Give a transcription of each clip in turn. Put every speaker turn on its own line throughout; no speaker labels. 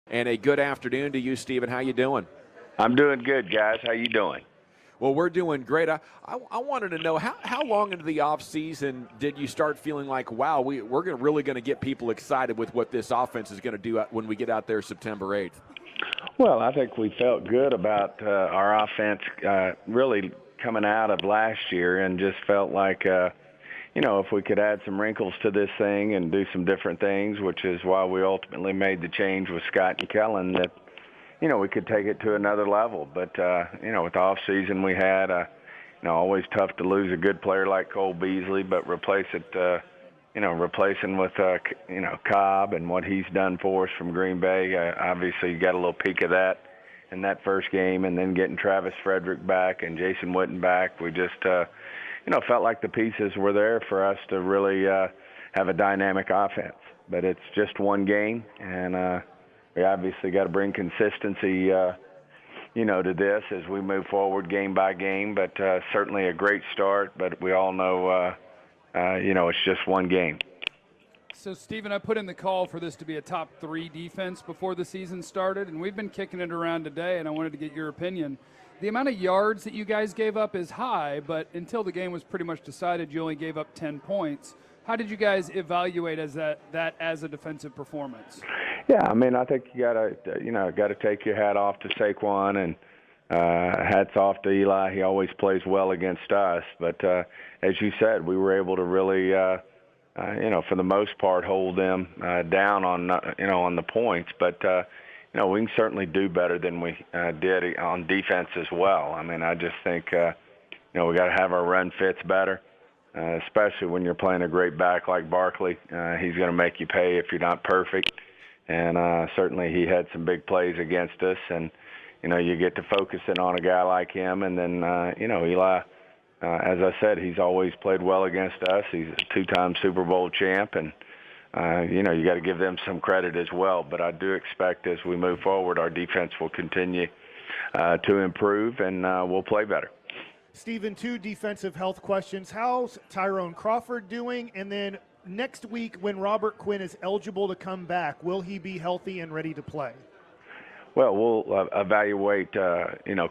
And a good afternoon to you, Stephen. How you doing?
I'm doing good, guys. How you doing?
Well, we're doing great. I wanted to know how long into the offseason did you start feeling like, wow, really going to get people excited with what this offense is going to do when we get out there September 8th?
Well, I think we felt good about our offense really coming out of last year and just felt like, if we could add some wrinkles to this thing and do some different things, which is why we ultimately made the change with Scott and Kellen, that we could take it to another level. But, with the off season we had, always tough to lose a good player like Cole Beasley, but replacing with, Cobb and what he's done for us from Green Bay. Obviously, you got a little peek of that in that first game, and then getting Travis Frederick back and Jason Witten back. We just, felt like the pieces were there for us to really have a dynamic offense. But it's just one game, and we obviously got to bring consistency, to this as we move forward game by game. But certainly a great start. But we all know, it's just one game.
So, Stephen, I put in the call for this to be a top 3 defense before the season started, and we've been kicking it around today, and I wanted to get your opinion. The amount of yards that you guys gave up is high, but until the game was pretty much decided, you only gave up 10 points. How did you guys evaluate that as a defensive performance?
Yeah, I think you gotta take your hat off to Saquon and hats off to Eli. He always plays well against us. But as you said, we were able to really, for the most part, hold them down on the points. But we can certainly do better than we did on defense as well. I just think we got to have our run fits better. Especially when you're playing a great back like Barkley. He's going to make you pay if you're not perfect. And certainly he had some big plays against us. And, you get to focusing on a guy like him. And then, Eli, as I said, he's always played well against us. He's a 2-time Super Bowl champ. And, you got to give them some credit as well. But I do expect as we move forward, our defense will continue to improve and we'll play better.
Stephen, 2 defensive health questions. How's Tyrone Crawford doing? And then next week when Robert Quinn is eligible to come back, will he be healthy and ready to play?
Well, we'll evaluate,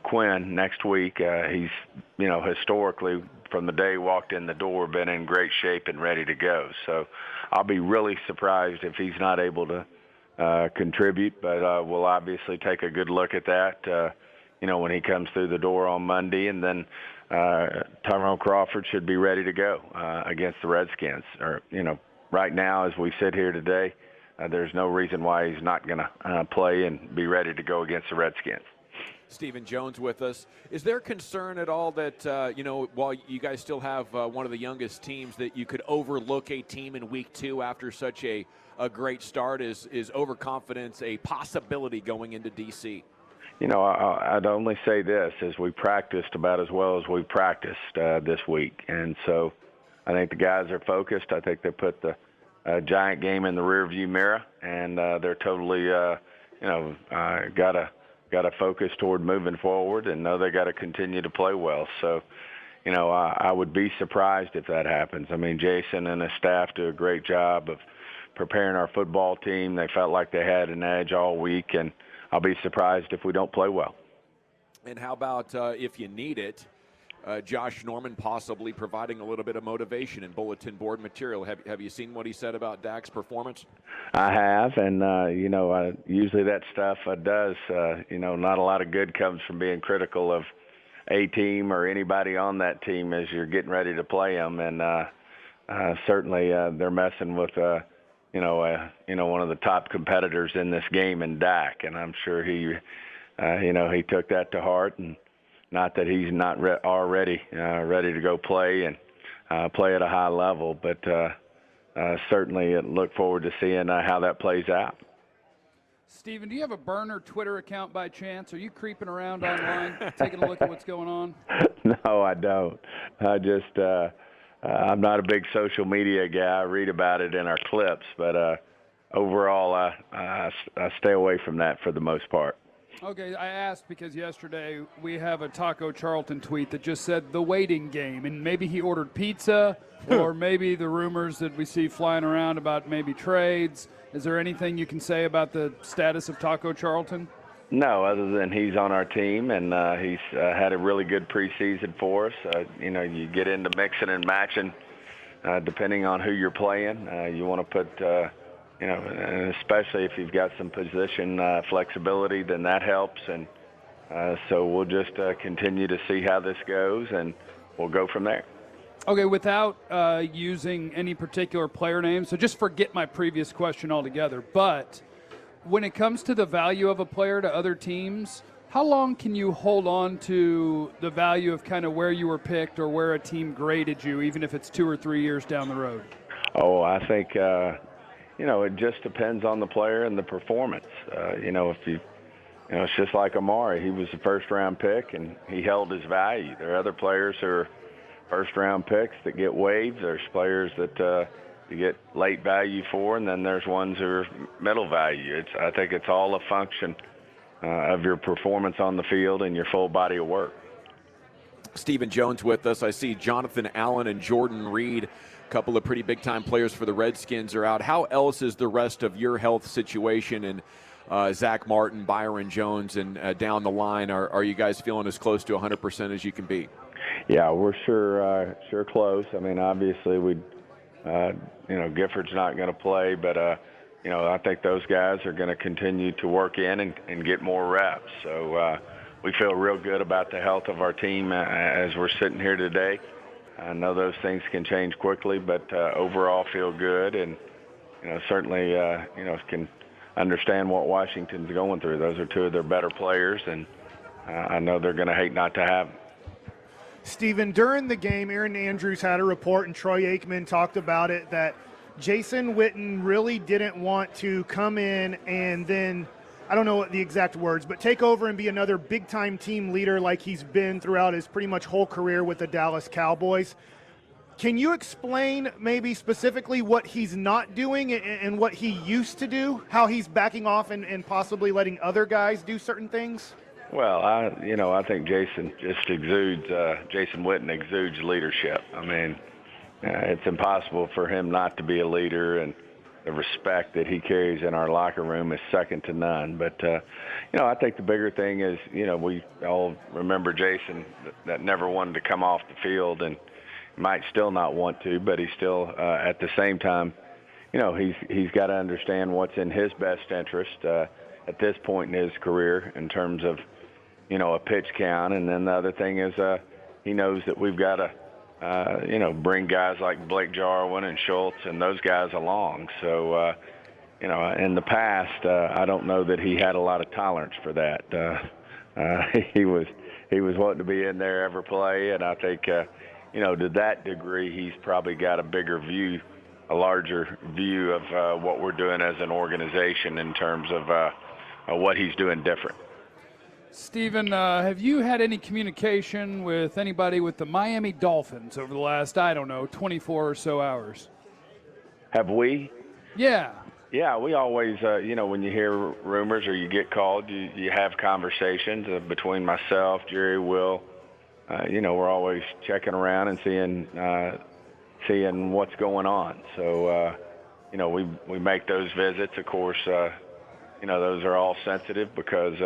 Quinn next week. He's, historically from the day he walked in the door, been in great shape and ready to go. So I'll be really surprised if he's not able to contribute, but we'll obviously take a good look at that, when he comes through the door on Monday. And then Tyrone Crawford should be ready to go against the Redskins. Or, right now as we sit here today, there's no reason why he's not going to play and be ready to go against the Redskins.
Stephen Jones with us. Is there concern at all that, while you guys still have one of the youngest teams, that you could overlook a team in week 2 after such a great start? Is overconfidence a possibility going into D.C.?
I'd only say this, is we practiced about as well as we practiced this week. And so I think the guys are focused. I think they put the Giant game in the rearview mirror, and they're totally, got to focus toward moving forward and know they got to continue to play well. So, I would be surprised if that happens. Jason and his staff do a great job of preparing our football team. They felt like they had an edge all week, and I'll be surprised if we don't play well.
And how about if you need it, Josh Norman possibly providing a little bit of motivation and bulletin board material. Have you seen what he said about Dak's performance?
I have, and, usually that stuff does, not a lot of good comes from being critical of a team or anybody on that team as you're getting ready to play them. And certainly they're messing with, one of the top competitors in this game in Dak, and I'm sure he took that to heart. And not that he's not already ready to go play and play at a high level, but certainly look forward to seeing how that plays out.
Stephen, do you have a burner Twitter account by chance? Are you creeping around online, taking a look at what's going on?
No, I don't. I just I'm not a big social media guy. I read about it in our clips, but overall I stay away from that for the most part.
Okay, I asked because yesterday we have a Taco Charlton tweet that just said the waiting game, and maybe he ordered pizza, or maybe the rumors that we see flying around about maybe trades. Is there anything you can say about the status of Taco Charlton?
No, other than he's on our team, and he's had a really good preseason for us. You get into mixing and matching depending on who you're playing. You want to put, and especially if you've got some position flexibility, then that helps. And so we'll just continue to see how this goes, and we'll go from there.
Okay, without using any particular player names, so just forget my previous question altogether. But when it comes to the value of a player to other teams, how long can you hold on to the value of kind of where you were picked or where a team graded you, even if it's 2 or 3 years down the road?
Oh, I think, it just depends on the player and the performance. It's just like Amari. He was a first-round pick, and he held his value. There are other players who are first-round picks that get waived. There's players that you get late value for, and then there's ones who are middle value. I think it's all a function of your performance on the field and your full body of work.
Stephen Jones with us. I see Jonathan Allen and Jordan Reed, a couple of pretty big-time players for the Redskins, are out. How else is the rest of your health situation, and Zach Martin, Byron Jones, and down the line? Are you guys feeling as close to 100% as you can be?
Yeah, we're sure close. I mean, obviously, Gifford's not going to play, but I think those guys are going to continue to work in and get more reps. So we feel real good about the health of our team as we're sitting here today. I know those things can change quickly, but overall feel good, and certainly can understand what Washington's going through. Those are two of their better players, and I know they're going to hate not to have them.
Stephen, during the game, Aaron Andrews had a report, and Troy Aikman talked about it, that Jason Witten really didn't want to come in and then, I don't know what the exact words, but take over and be another big-time team leader like he's been throughout his pretty much whole career with the Dallas Cowboys. Can you explain maybe specifically what he's not doing and what he used to do, how he's backing off and possibly letting other guys do certain things?
Well, I think Jason Witten exudes leadership. I mean, it's impossible for him not to be a leader, and the respect that he carries in our locker room is second to none. But, I think the bigger thing is, we all remember Jason that never wanted to come off the field, and might still not want to, but he's still, at the same time, he's got to understand what's in his best interest at this point in his career in terms of, a pitch count. And then the other thing is he knows that we've got to, bring guys like Blake Jarwin and Schultz and those guys along. So, in the past, I don't know that he had a lot of tolerance for that. He was wanting to be in there every play, and I think, to that degree, he's probably got a larger view of what we're doing as an organization in terms of what he's doing different.
Stephen, have you had any communication with anybody with the Miami Dolphins over the last, 24 or so hours?
Have we?
Yeah.
Yeah, we always, when you hear rumors or you get called, you have conversations between myself, Jerry, Will. We're always checking around and seeing what's going on. So, we make those visits. Of course, those are all sensitive because,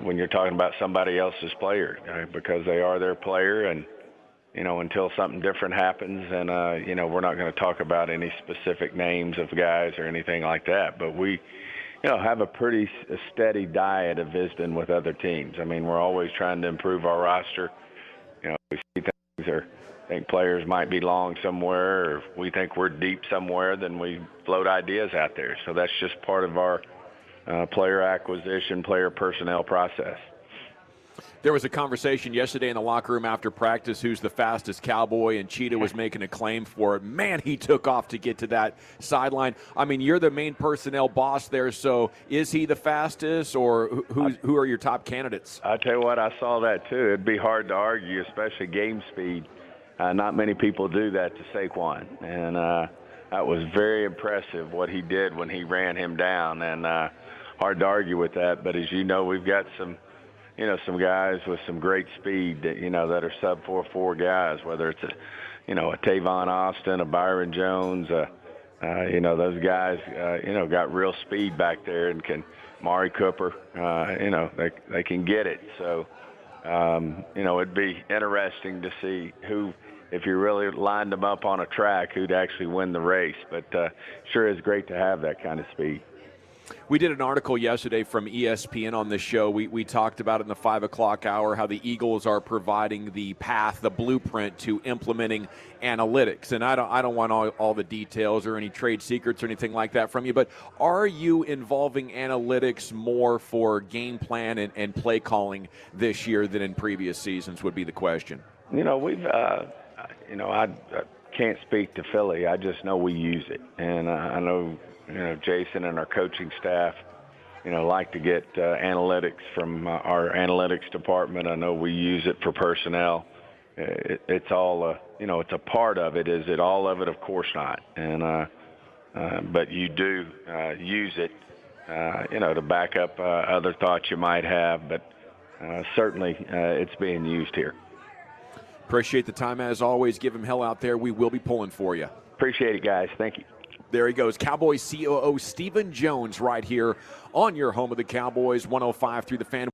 when you're talking about somebody else's player, because they are their player, and, until something different happens, and, we're not going to talk about any specific names of guys or anything like that. But we, have a pretty steady diet of visiting with other teams. I mean, we're always trying to improve our roster. We see things or think players might be long somewhere, or if we think we're deep somewhere, then we float ideas out there. So that's just part of our player acquisition, player personnel process.
There was a conversation yesterday in the locker room after practice, who's the fastest Cowboy, and Cheetah was making a claim for it. Man, he took off to get to that sideline. I mean, you're the main personnel boss there, so is he the fastest, or who are your top candidates?
I tell you what, I saw that too. It'd be hard to argue, especially game speed. Not many people do that to Saquon, and that was very impressive what he did when he ran him down. And hard to argue with that. But as you know, we've got some guys with some great speed that that are sub 4.4 guys. Whether it's a Tavon Austin, a Byron Jones, those guys got real speed back there and can. Mari Cooper, they can get it. So, it'd be interesting to see who, if you really lined them up on a track, who'd actually win the race. But sure is great to have that kind of speed.
We did an article yesterday from ESPN on this show. We talked about it in the 5 o'clock hour, how the Eagles are providing the path, the blueprint to implementing analytics. And I don't want all the details or any trade secrets or anything like that from you, but are you involving analytics more for game plan and play calling this year than in previous seasons would be the question?
I can't speak to Philly. I just know we use it. And I know Jason and our coaching staff, like to get analytics from our analytics department. I know we use it for personnel. It's all, it's a part of it. Is it all of it? Of course not. And but you do use it, to back up other thoughts you might have. But certainly it's being used here.
Appreciate the time as always. Give him hell out there. We will be pulling for you.
Appreciate it, guys. Thank you.
There he goes, Cowboys COO Stephen Jones right here on your home of the Cowboys, 105 through the Fan.